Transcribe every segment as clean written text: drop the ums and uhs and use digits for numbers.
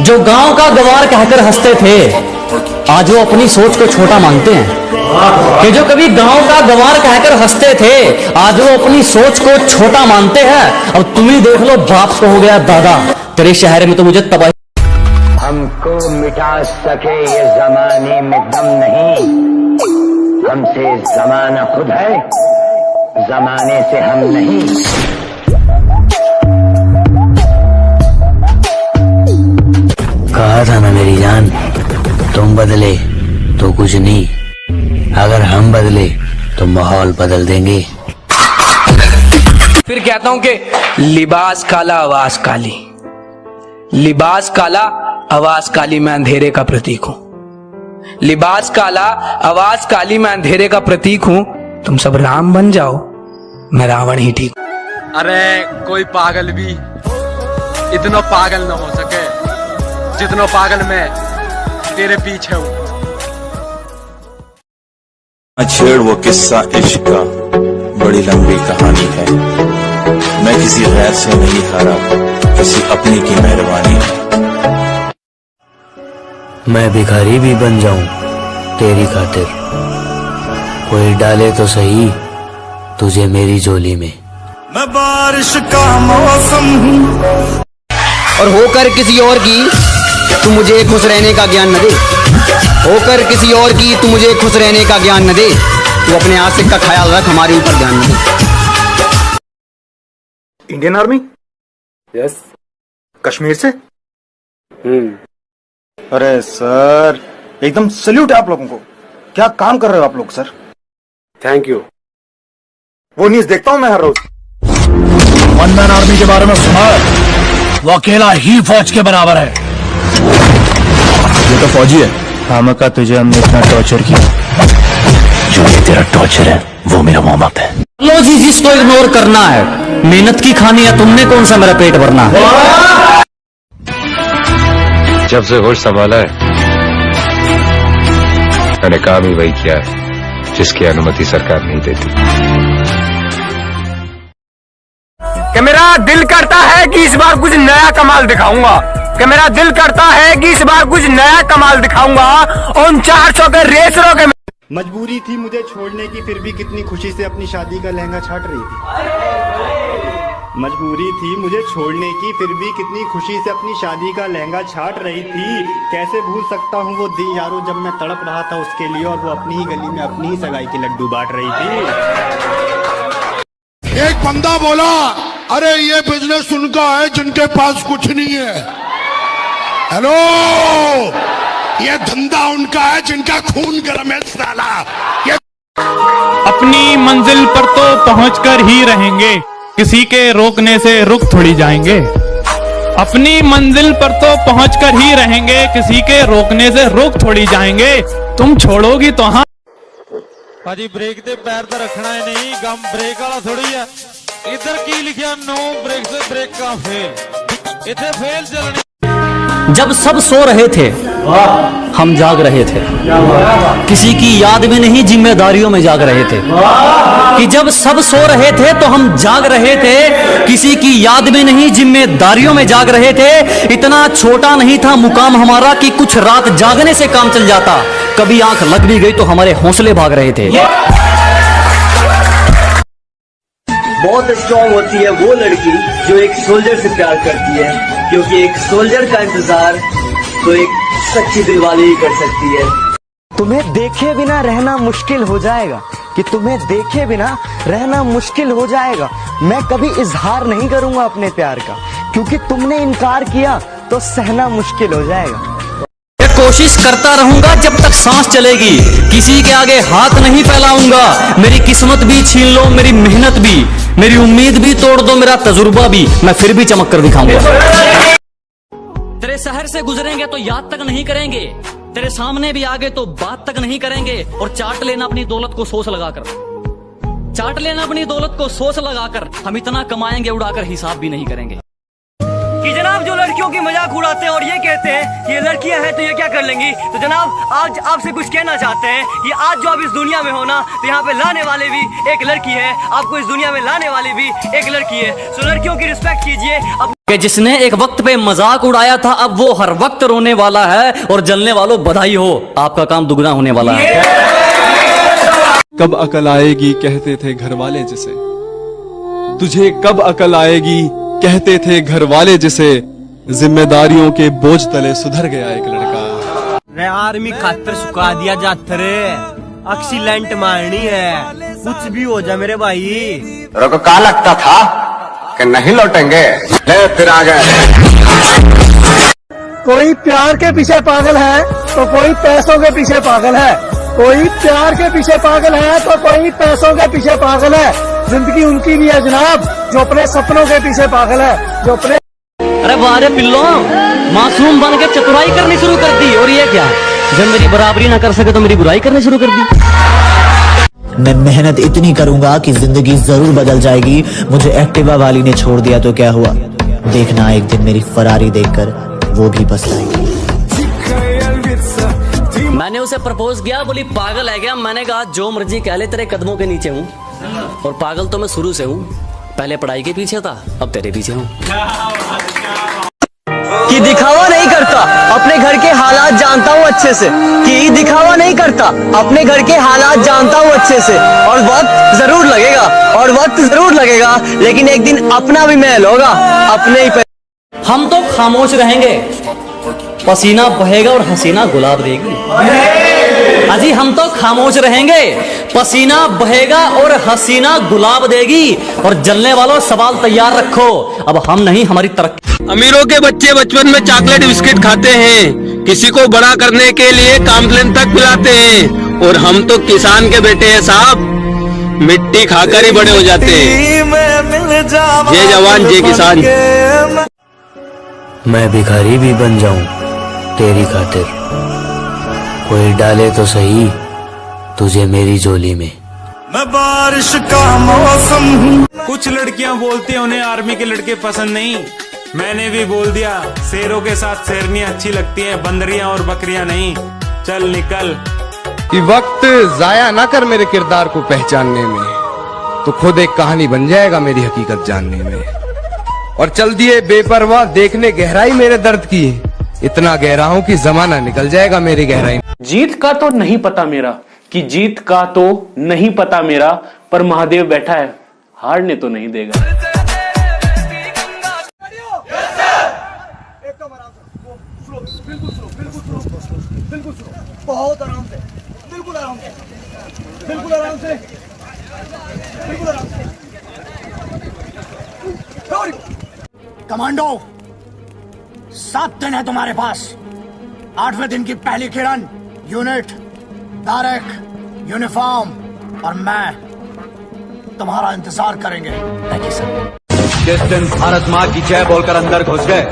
जो गांव का गवार कहकर हंसते थे आज वो अपनी सोच को छोटा मानते हैं। कि जो कभी गांव का गवार कहकर हंसते थे आज वो अपनी सोच को छोटा मानते हैं। अब तुम ही देख लो, बाप को हो गया दादा, तेरे शहर में तो मुझे तबाही। हमको मिटा सके ये जमाने में दम नहीं, हमसे जमाना खुद है, जमाने से हम नहीं। कहा था ना मेरी जान, तुम बदले तो कुछ नहीं, अगर हम बदले तो माहौल बदल देंगे। फिर कहता हूं कि लिबास काला आवाज काली, लिबास काला आवाज काली, मैं अंधेरे का प्रतीक हूं। लिबास काला आवाज काली, मैं अंधेरे का प्रतीक हूं। तुम सब राम बन जाओ, मैं रावण ही ठीक। अरे कोई पागल भी इतना पागल न हो सके जितना पागल मैं तेरे पीछे हूं। छेड़ वो किस्सा इश्क का, बड़ी लंबी कहानी है। मैं किसी गैर से नहीं हारा, किसी अपनी की मेहरबानी है। मैं भिखारी भी बन जाऊं तेरी खातिर, कोई डाले तो सही तुझे मेरी झोली में। मैं बारिश का मौसम हूँ और होकर किसी और की तू मुझे खुश रहने का ज्ञान न दे, होकर किसी और की तू मुझे खुश रहने का ज्ञान न दे। तू अपने आशिक का ख्याल रख, हमारे ऊपर ध्यान न दे। Indian army? यस। कश्मीर से? अरे सर, एकदम सल्यूट है आप लोगों को। क्या काम कर रहे हो आप लोग सर। Thank you. वो न्यूज़ देखता हूं मैं हर रोज। वन मैन आर्मी के बारे में सुना है? वो अकेला ही फौज के बराबर है। ये तो फौजी है। खामका तुझे हमने इतना टॉर्चर किया। जो ये तेरा टॉर्चर है वो मेरा वार्म अप है। लो जी, जिसको इग्नोर करना है, मेहनत की खानी है, तुमने कौन सा मेरा पेट भरना है। जब से होश संभाला है मैंने काम ही वही किया है जिसकी अनुमति सरकार नहीं देती। कि मेरा दिल करता है कि इस बार कुछ नया कमाल दिखाऊंगा, कि मेरा दिल करता है कि इस बार कुछ नया कमाल दिखाऊंगा। उन 400 के रेसरों के मजबूरी थी मुझे छोड़ने की, फिर भी कितनी खुशी से अपनी शादी का लहंगा छाट रही थी। मजबूरी थी मुझे छोड़ने की, फिर भी कितनी खुशी से अपनी शादी का लहंगा छाट रही थी। कैसे भूल सकता हूँ वो दिन यारो जब मैं तड़प रहा था उसके लिए, और वो अपनी ही गली में अपनी ही सगाई के लड्डू बांट रही थी। एक बंदा बोला, अरे ये बिजनेस उनका है जिनके पास कुछ नहीं है। हेलो, ये धंधा उनका है जिनका खून गर्म है साला। ये अपनी मंजिल पर तो पहुंचकर ही रहेंगे, किसी के रोकने से रुक थोड़ी जाएंगे। अपनी मंजिल पर तो पहुंचकर ही रहेंगे, किसी के रोकने से रुक थोड़ी जाएंगे। तुम छोड़ोगी तो हाँ। भाजी ब्रेक ते पैर तो रखना है नहीं, गम ब्रेक वाला थोड़ी है। इधर की लिखा नो ब्रेक से ब्रेक का फेल, इथे फेल चलनी। जब सब सो रहे थे हम जाग रहे थे, किसी की याद में नहीं जिम्मेदारियों में जाग रहे थे। कि जब सब सो रहे थे तो हम जाग रहे थे, किसी की याद में नहीं जिम्मेदारियों में जाग रहे थे। इतना छोटा नहीं था मुकाम हमारा कि कुछ रात जागने से काम चल जाता। कभी आंख लग भी गई तो हमारे हौसले भाग रहे थे। बहुत स्ट्रांग होती है वो लड़की जो एक सोल्जर से प्यार करती है, क्योंकि एक सोल्जर का इंतजार तो एक सच्ची दिलवाली ही कर सकती है। तुम्हें देखे बिना रहना मुश्किल हो जाएगा, कि तुम्हें देखे बिना रहना मुश्किल हो जाएगा। मैं कभी इजहार नहीं करूंगा अपने प्यार का, क्योंकि तुमने इनकार किया तो सहना मुश्किल हो जाएगा। कोशिश करता रहूंगा जब तक सांस चलेगी, किसी के आगे हाथ नहीं फैलाऊंगा। मेरी किस्मत भी छीन लो, मेरी मेहनत भी, मेरी उम्मीद भी तोड़ दो, मेरा तजुर्बा भी, मैं फिर भी चमक कर दिखाऊंगा। तेरे शहर से गुजरेंगे तो याद तक नहीं करेंगे, तेरे सामने भी आगे तो बात तक नहीं करेंगे। और चाट लेना अपनी दौलत को सोच लगाकर, चाट लेना अपनी दौलत को सोच लगाकर। हम इतना कमाएंगे उड़ाकर हिसाब भी नहीं करेंगे। कि जनाब जो लड़कियों की मजाक उड़ाते हैं और ये कहते हैं कि ये लड़कियां हैं तो ये क्या कर लेंगी, तो जनाब आज आपसे कुछ कहना चाहते हैं कि आज जो आप इस दुनिया में हो ना, तो यहाँ पे लाने वाले भी एक लड़की है, आपको इस दुनिया में लाने वाली भी एक लड़की है। सो लड़कियों की रिस्पेक्ट कीजिए। कि जिसने एक वक्त पे मजाक उड़ाया था अब वो हर वक्त रोने वाला है, और जलने वालों बधाई हो, आपका काम दुगना होने वाला है। कब अकल आएगी कहते थे घर वाले जिसे, तुझे कब अकल आएगी कहते थे घर वाले जिसे, जिम्मेदारियों के बोझ तले सुधर गया एक लड़का। रे आर्मी खातर सुखा दिया जातर, एक्सीलेंट मारनी है, कुछ भी हो जाए मेरे भाई। को क्या लगता था कि नहीं लौटेंगे, ले फिर आ गए। कोई प्यार के पीछे पागल है तो कोई पैसों के पीछे पागल है, कोई प्यार के पीछे पागल है तो कोई पैसों के पीछे पागल है। जिंदगी उनकी भी है जनाब जो अपने सपनों के पीछे पागल है, जो अपने। अरे बारे पिल्लो, मासूम बन के चतुराई करनी शुरू कर दी, और ये क्या, जब मेरी बराबरी ना कर सके तो मेरी बुराई करनी शुरू कर दी। मैं मेहनत इतनी करूंगा कि जिंदगी जरूर बदल जाएगी। मुझे एक्टिवा वाली ने छोड़ दिया तो क्या हुआ, देखना एक दिन मेरी फरारी देखकर वो भी पछताएगी। मैंने उसे प्रपोज किया, बोली पागल है क्या। मैंने कहा जो मर्जी कह ले, तेरे कदमों के नीचे हूँ, और पागल तो मैं शुरू से हूँ, पहले पढ़ाई के पीछे था, अब तेरे पीछे हूँ। कि दिखावा नहीं करता, अपने घर के हालात जानता हूँ अच्छे से। कि दिखावा नहीं करता, अपने घर के हालात जानता हूँ अच्छे से। और वक्त जरूर लगेगा, और वक्त जरूर लगेगा, लेकिन एक दिन अपना भी महल होगा, अपने ही। हम तो खामोश रहेंगे, पसीना बहेगा और हसीना गुलाब देगी। अजी हम तो खामोश रहेंगे, पसीना बहेगा और हसीना गुलाब देगी। और जलने वालों सवाल तैयार रखो, अब हम नहीं, हमारी तरक्की। अमीरों के बच्चे बचपन में चॉकलेट बिस्किट खाते हैं, किसी को बड़ा करने के लिए कॉम्प्लेन तक पिलाते हैं, और हम तो किसान के बेटे हैं साहब, मिट्टी खाकर ही बड़े हो जाते हैं। जय जवान जय किसान। मैं भिखारी भी बन जाऊं तेरी खातिर, कोई डाले तो सही तुझे मेरी झोली में। मैं बारिश का मौसम हूँ। कुछ लड़कियां बोलती हैं उन्हें आर्मी के लड़के पसंद नहीं, मैंने भी बोल दिया शेरों के साथ शेरनियां अच्छी लगती हैं, बंदरियां और बकरियां नहीं। चल निकल। कि वक्त जाया ना कर मेरे किरदार को पहचानने में, तो खुद एक कहानी बन जाएगा मेरी हकीकत जानने में। और चल दिए बेपरवाह देखने गहराई मेरे दर्द की, इतना गहरा हूं कि जमाना निकल जाएगा मेरी गहराई। जीत का तो नहीं पता मेरा, कि जीत का तो नहीं पता मेरा, पर महादेव बैठा है, हारने तो नहीं देगा। बहुत आराम से, बिल्कुल आराम से, बिल्कुल आराम से, बिल्कुल आराम से। कमांडो, 7 दिन है तुम्हारे पास। 8वें दिन की पहली किरण, यूनिट, बैरक, यूनिफॉर्म और मैं तुम्हारा इंतजार करेंगे। जिस दिन भारत माँ की जय बोलकर अंदर घुस गए,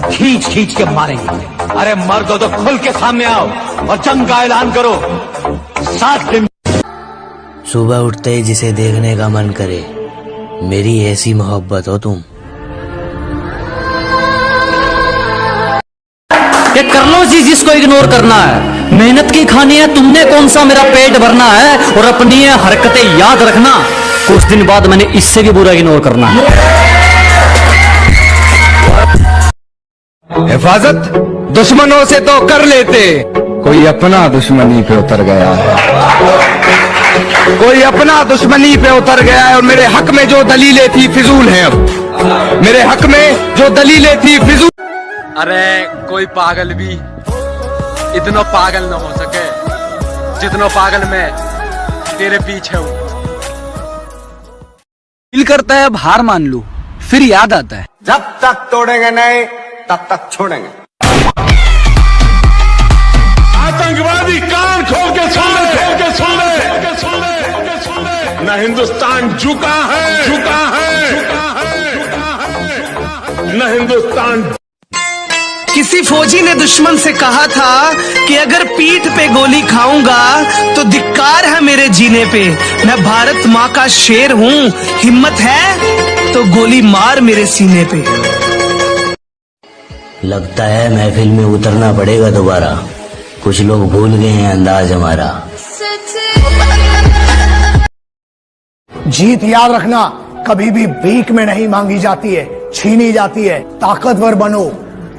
खींच खींच के मारेंगे। अरे मर्दो तो खुल के सामने आओ और जंग का ऐलान करो। 7 दिन। सुबह उठते ही जिसे देखने का मन करे, मेरी ऐसी मोहब्बत हो तुम। ये कर लो जी जिसको इग्नोर करना है, मेहनत की खानी है, तुमने कौन सा मेरा पेट भरना है। और अपनी ये हरकतें याद रखना, कुछ दिन बाद मैंने इससे भी बुरा इग्नोर करना है। हिफाजत दुश्मनों से तो कर लेते, कोई अपना दुश्मनी पे उतर गया है, कोई अपना दुश्मनी पे उतर गया है। और मेरे हक में जो दलीलें थी फिजूल हैं, अब मेरे हक में जो दलीलें थी फिजूल। अरे कोई पागल भी इतना पागल न हो सके जितना पागल मैं तेरे पीछे हूँ। दिल करता है अब हार मान लूं, फिर याद आता है जब तक तोड़ेंगे नहीं तब तक छोड़ेंगे। आतंकवादी कान खोल के सुन ले, न हिंदुस्तान झुका है, न हिंदुस्तान। किसी फौजी ने दुश्मन से कहा था कि अगर पीठ पे गोली खाऊंगा तो धिक्कार है मेरे जीने पे। मैं भारत माँ का शेर हूँ, हिम्मत है तो गोली मार मेरे सीने पे। लगता है महफिल में उतरना पड़ेगा दोबारा। कुछ लोग भूल गए हैं अंदाज हमारा। जीत याद रखना कभी भी भीख में नहीं मांगी जाती है, छीनी जाती है। ताकतवर बनो,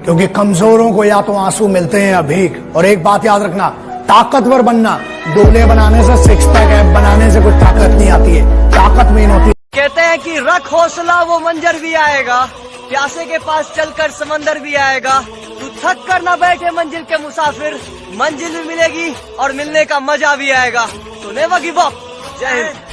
क्योंकि कमजोरों को या तो आंसू मिलते हैं या भीख। और एक बात याद रखना, ताकतवर बनना डोले बनाने से, सिक्स पैक ऐप बनाने से कुछ ताकत नहीं आती है, ताकत मेन होती है। कहते हैं कि रख हौसला वो मंजर भी आएगा, प्यासे के पास चलकर समंदर भी आएगा। तू थक कर ना बैठे मंजिल के मुसाफिर, मंजिल भी मिलेगी और मिलने का मजा भी आएगा। तो नेवर गिव अप। जय हिंद।